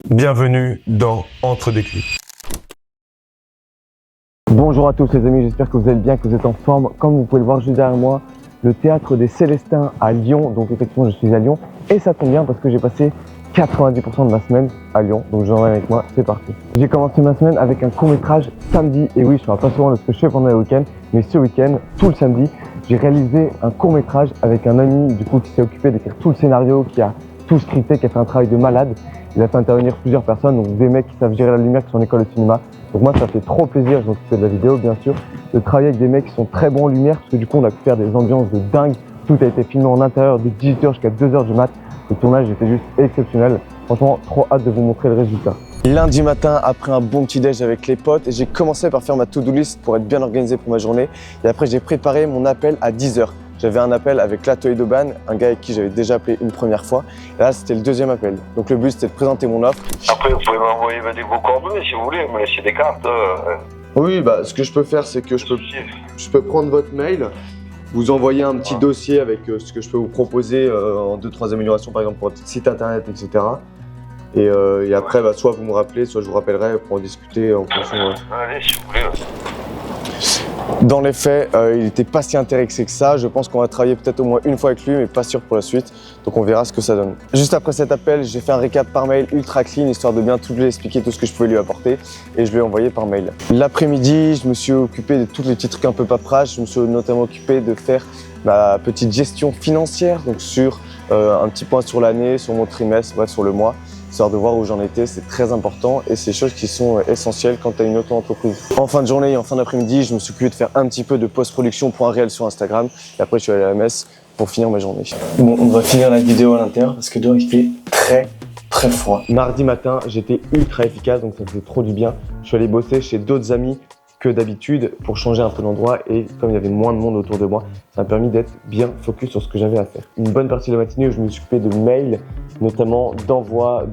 Bienvenue dans Entre des clips. Bonjour à tous les amis, j'espère que vous allez bien, que vous êtes en forme. Comme vous pouvez le voir juste derrière moi, le théâtre des Célestins à Lyon. Donc effectivement je suis à Lyon et ça tombe bien parce que j'ai passé 90% de ma semaine à Lyon. Donc j'en ai avec moi, c'est parti. J'ai commencé ma semaine avec un court métrage samedi. Et oui, je ne parle pas souvent de ce que je fais pendant les week-ends, mais ce week-end, tout le samedi, j'ai réalisé un court métrage avec un ami du coup qui s'est occupé d'écrire tout le scénario, qui a tout scripté, qui a fait un travail de malade. Il a fait intervenir plusieurs personnes, donc des mecs qui savent gérer la lumière, qui sont en école de cinéma. Donc moi ça fait trop plaisir, je m'occupe de la vidéo bien sûr, de travailler avec des mecs qui sont très bons en lumière, parce que du coup on a pu faire des ambiances de dingue. Tout a été filmé en intérieur de 18h jusqu'à 2h du mat. Le tournage était juste exceptionnel. Franchement, trop hâte de vous montrer le résultat. Lundi matin, après un bon petit déj avec les potes, j'ai commencé par faire ma to-do list pour être bien organisé pour ma journée. Et après j'ai préparé mon appel à 10h. J'avais un appel avec l'atelier d'Aubagne, un gars avec qui j'avais déjà appelé une première fois. Et là, c'était le deuxième appel. Donc le but, c'était de présenter mon offre. Après, vous pouvez m'envoyer vos coordonnées si vous voulez, me laisser des cartes. Oui, bah, ce que je peux faire, c'est que je peux prendre votre mail, vous envoyer un petit dossier avec ce que je peux vous proposer en 2-3 améliorations, par exemple pour votre site internet, etc. Et après, bah, soit vous me rappelez, soit je vous rappellerai pour en discuter en fonction. Allez, si vous voulez. Dans les faits, il n'était pas si intéressé que ça. Je pense qu'on va travailler peut-être au moins une fois avec lui, mais pas sûr pour la suite. Donc on verra ce que ça donne. Juste après cet appel, j'ai fait un récap par mail ultra clean, histoire de bien tout lui expliquer tout ce que je pouvais lui apporter. Et je lui ai envoyé par mail. L'après-midi, je me suis occupé de tous les petits trucs un peu paperasse. Je me suis notamment occupé de faire ma petite gestion financière, donc sur un petit point sur l'année, sur mon trimestre, bref, sur le mois. Histoire de voir où j'en étais, c'est très important et c'est des choses qui sont essentielles quand tu as une auto-entreprise. En fin de journée et en fin d'après-midi, je me suis occupé de faire un petit peu de post-production pour un réel sur Instagram et après je suis allé à la messe pour finir ma journée. Bon, on va finir la vidéo à l'intérieur parce que dehors il fait très froid. Mardi matin, j'étais ultra efficace donc ça me faisait trop du bien. Je suis allé bosser chez d'autres amis que d'habitude pour changer un peu d'endroit et comme il y avait moins de monde autour de moi, ça m'a permis d'être bien focus sur ce que j'avais à faire. Une bonne partie de la matinée où je me suis occupé de mails, notamment d'envoi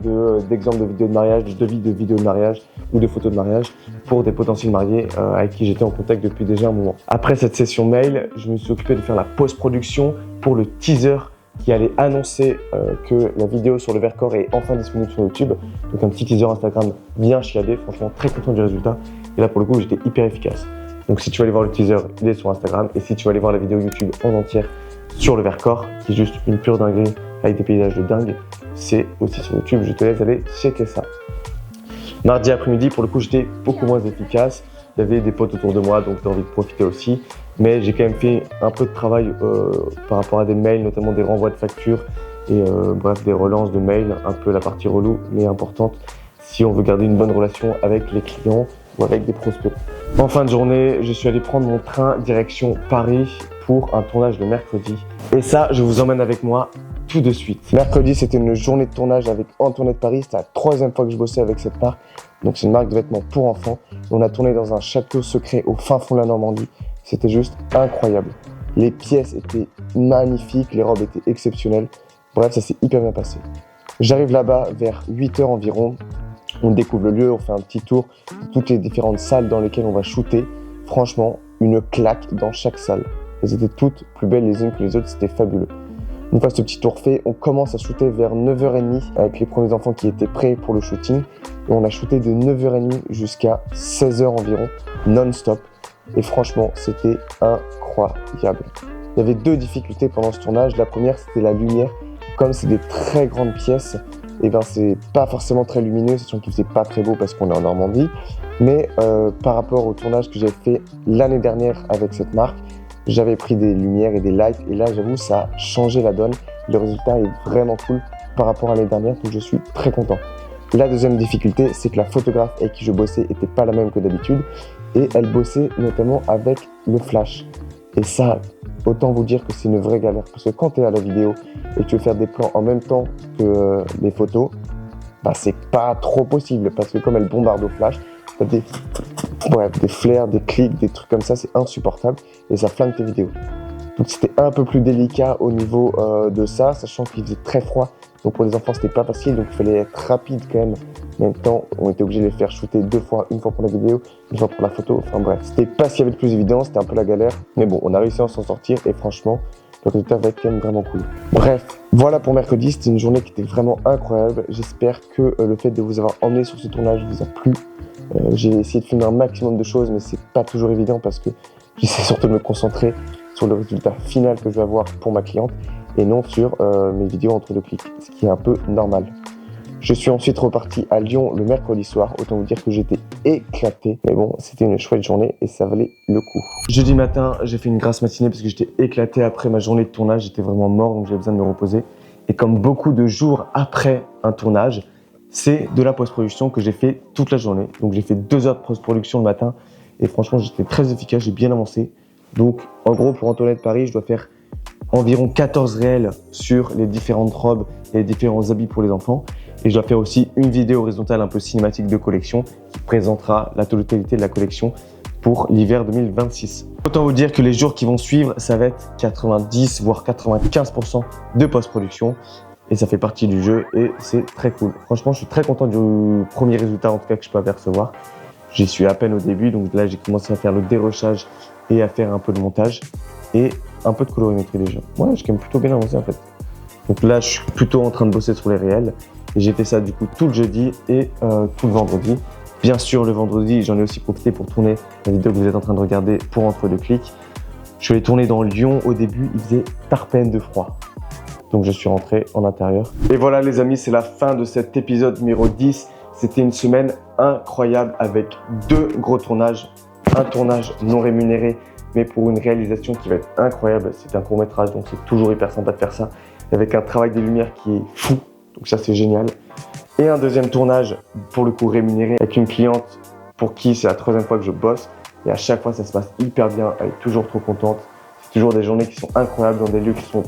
d'exemples de vidéos de mariage, de devis de vidéos de mariage ou de photos de mariage pour des potentiels mariés avec qui j'étais en contact depuis déjà un moment. Après cette session mail, je me suis occupé de faire la post-production pour le teaser qui allait annoncer que la vidéo sur le Vercors est enfin disponible sur YouTube. Donc un petit teaser Instagram bien chiadé, franchement très content du résultat. Et là pour le coup j'étais hyper efficace. Donc si tu veux aller voir le teaser, il est sur Instagram. Et si tu veux aller voir la vidéo YouTube en entière sur le Vercors, qui est juste une pure dinguerie avec des paysages de dingue, c'est aussi sur YouTube. Je te laisse aller checker ça. Mardi après-midi, pour le coup j'étais beaucoup moins efficace. Il y avait des potes autour de moi, donc j'ai envie de profiter aussi. Mais j'ai quand même fait un peu de travail par rapport à des mails, notamment des renvois de factures et bref, des relances de mails, un peu la partie relou, mais importante si on veut garder une bonne relation avec les clients ou avec des prospects. En fin de journée, je suis allé prendre mon train direction Paris pour un tournage le mercredi. Et ça, je vous emmène avec moi tout de suite. Mercredi, c'était une journée de tournage avec Antoinette Paris. C'était la 3e fois que je bossais avec cette marque. Donc c'est une marque de vêtements pour enfants. On a tourné dans un château secret au fin fond de la Normandie. C'était juste incroyable. Les pièces étaient magnifiques, les robes étaient exceptionnelles. Bref, ça s'est hyper bien passé. J'arrive là-bas vers 8h environ. On découvre le lieu, on fait un petit tour de toutes les différentes salles dans lesquelles on va shooter. Franchement, une claque dans chaque salle. Elles étaient toutes plus belles les unes que les autres, c'était fabuleux. Une fois ce petit tour fait, on commence à shooter vers 9h30 avec les premiers enfants qui étaient prêts pour le shooting. Et on a shooté de 9h30 jusqu'à 16h environ, non-stop. Et franchement, c'était incroyable. Il y avait 2 difficultés pendant ce tournage. La première, c'était la lumière. Comme c'est des très grandes pièces, et ben c'est pas forcément très lumineux, sachant qu'il faisait pas très beau parce qu'on est en Normandie. Mais par rapport au tournage que j'ai fait l'année dernière avec cette marque, j'avais pris des lumières et des lights et là j'avoue ça a changé la donne. Le résultat est vraiment cool par rapport à l'année dernière, donc je suis très content. La deuxième difficulté, c'est que la photographe avec qui je bossais était pas la même que d'habitude et elle bossait notamment avec le flash. Et ça, autant vous dire que c'est une vraie galère parce que quand tu es à la vidéo et que tu veux faire des plans en même temps que les photos, bah c'est pas trop possible parce que comme elle bombarde au flash, t'as des flares, des clics, des trucs comme ça, c'est insupportable et ça flingue tes vidéos. Donc c'était un peu plus délicat au niveau de ça, sachant qu'il faisait très froid. Donc pour les enfants, c'était pas facile, donc il fallait être rapide quand même. En même temps, on était obligé de les faire shooter 2 fois, une fois pour la vidéo, une fois pour la photo. Enfin bref, c'était pas ce qu'il y avait de plus évident, c'était un peu la galère. Mais bon, on a réussi à s'en sortir et franchement, le résultat va être quand même vraiment cool. Bref, voilà pour mercredi, c'était une journée qui était vraiment incroyable. J'espère que le fait de vous avoir emmené sur ce tournage vous a plu. J'ai essayé de filmer un maximum de choses, mais c'est pas toujours évident parce que j'essaie surtout de me concentrer sur le résultat final que je vais avoir pour ma cliente et non sur mes vidéos entre deux clics, ce qui est un peu normal. Je suis ensuite reparti à Lyon le mercredi soir, autant vous dire que j'étais éclaté, mais bon, c'était une chouette journée et ça valait le coup. Jeudi matin, j'ai fait une grasse matinée parce que j'étais éclaté après ma journée de tournage, j'étais vraiment mort donc j'avais besoin de me reposer. Et comme beaucoup de jours après un tournage, c'est de la post-production que j'ai fait toute la journée. Donc j'ai fait 2 heures de post-production le matin et franchement j'étais très efficace, j'ai bien avancé. Donc en gros pour Antoinette Paris, je dois faire environ 14 réels sur les différentes robes et les différents habits pour les enfants. Et je dois faire aussi une vidéo horizontale un peu cinématique de collection qui présentera la totalité de la collection pour l'hiver 2026. Autant vous dire que les jours qui vont suivre, ça va être 90 voire 95% de post-production. Et ça fait partie du jeu et c'est très cool. Franchement, je suis très content du premier résultat en tout cas que je peux apercevoir. J'y suis à peine au début, donc là j'ai commencé à faire le dérochage et à faire un peu de montage et un peu de colorimétrie déjà. Ouais, j'ai quand même plutôt bien avancé en fait. Donc là, je suis plutôt en train de bosser sur les réels. Et j'ai fait ça du coup tout le jeudi et tout le vendredi. Bien sûr, le vendredi, j'en ai aussi profité pour tourner la vidéo que vous êtes en train de regarder pour Entre deux clics. Je suis allé tourner dans Lyon au début, il faisait tarpène de froid. Donc je suis rentré en intérieur. Et voilà les amis, c'est la fin de cet épisode numéro 10. C'était une semaine incroyable avec 2 gros tournages. Un tournage non rémunéré, mais pour une réalisation qui va être incroyable. C'est un court métrage, donc c'est toujours hyper sympa de faire ça. Avec un travail des lumières qui est fou. Donc ça c'est génial. Et un deuxième tournage pour le coup rémunéré avec une cliente pour qui c'est la 3e fois que je bosse. Et à chaque fois ça se passe hyper bien, elle est toujours trop contente. C'est toujours des journées qui sont incroyables dans des lieux qui sont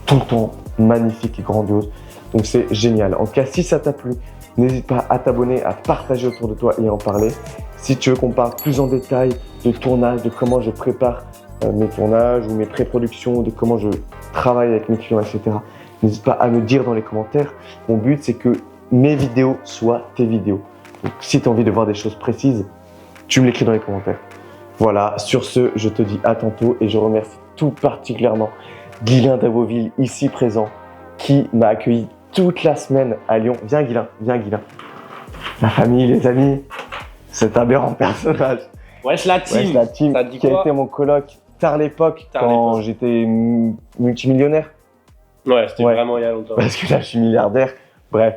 tout le temps magnifiques et grandioses. Donc c'est génial. En tout cas si ça t'a plu, n'hésite pas à t'abonner, à partager autour de toi et à en parler. Si tu veux qu'on parle plus en détail de tournage, de comment je prépare mes tournages ou mes pré-productions, de comment je travaille avec mes clients, etc. N'hésite pas à me dire dans les commentaires. Mon but, c'est que mes vidéos soient tes vidéos. Donc, si tu as envie de voir des choses précises, tu me l'écris dans les commentaires. Voilà, sur ce, je te dis à tantôt et je remercie tout particulièrement Guilain d'Aboville, ici présent, qui m'a accueilli toute la semaine à Lyon. Viens Guilain, viens Guilain. La famille, les amis, c'est un aberrant personnage. Wesh la team, Wesh, la team ça dit qui a quoi? été mon coloc tard l'époque quand j'étais multimillionnaire. Ouais, c'était Ouais. vraiment il y a longtemps. Parce que là, je suis milliardaire. Bref,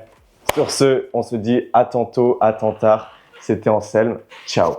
sur ce, on se dit à tantôt, à tant tard. C'était Anselme. Ciao.